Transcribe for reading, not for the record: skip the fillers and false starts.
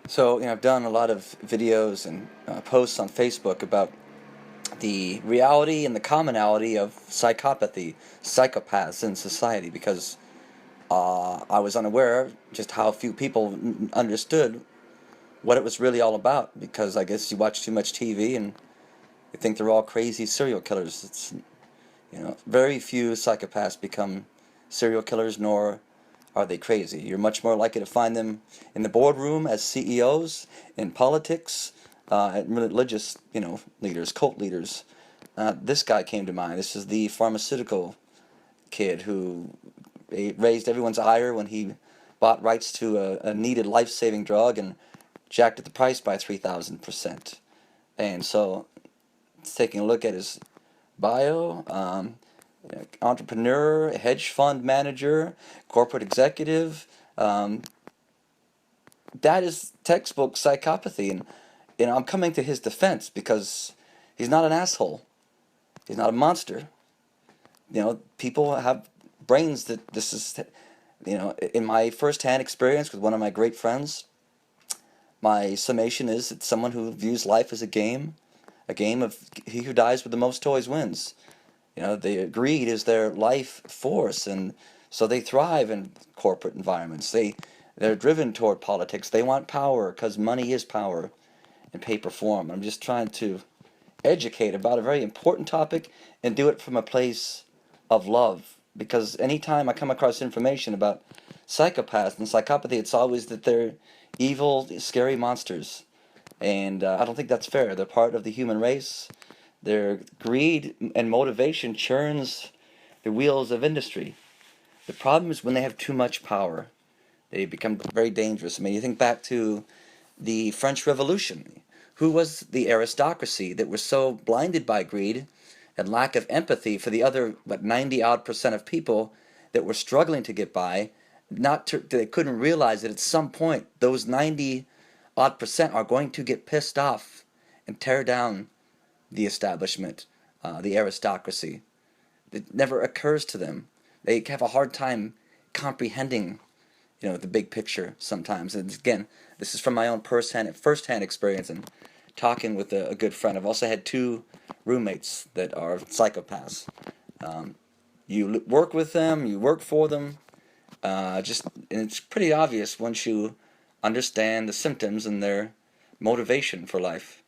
So, I've done a lot of videos and posts on Facebook about the reality and the commonality of psychopathy, psychopaths in society, because I was unaware just how few people understood what it was really all about. Because I guess you watch too much TV and you think they're all crazy serial killers. Very few psychopaths become serial killers, nor are they crazy? You're much more likely to find them in the boardroom as CEOs, in politics, and religious, leaders, cult leaders. This guy came to mind. This is the pharmaceutical kid who raised everyone's ire when he bought rights to a needed life-saving drug and jacked up the price by 3,000%. And so, taking a look at his bio, entrepreneur, hedge fund manager, corporate executive. That is textbook psychopathy, and I'm coming to his defense because he's not an asshole. He's not a monster. People have brains that this is. In my first-hand experience with one of my great friends, my summation is it's someone who views life as a game of he who dies with the most toys wins. The greed is their life force, and so they thrive in corporate environments. They're driven toward politics. They want power because money is power in paper form. I'm just trying to educate about a very important topic and do it from a place of love. Because anytime I come across information about psychopaths and psychopathy, it's always that they're evil, scary monsters. And I don't think that's fair. They're part of the human race. Their greed and motivation churns the wheels of industry. The problem is when they have too much power, they become very dangerous. I mean, you think back to the French Revolution. Who was the aristocracy that was so blinded by greed and lack of empathy for the other, 90-odd% of people that were struggling to get by? They couldn't realize that at some point those 90-odd% are going to get pissed off and tear down the establishment, the aristocracy. It never occurs to them. They have a hard time comprehending, the big picture sometimes. And again, this is from my own first-hand experience and talking with a good friend. I've also had two roommates that are psychopaths. You work with them, you work for them, and it's pretty obvious once you understand the symptoms and their motivation for life.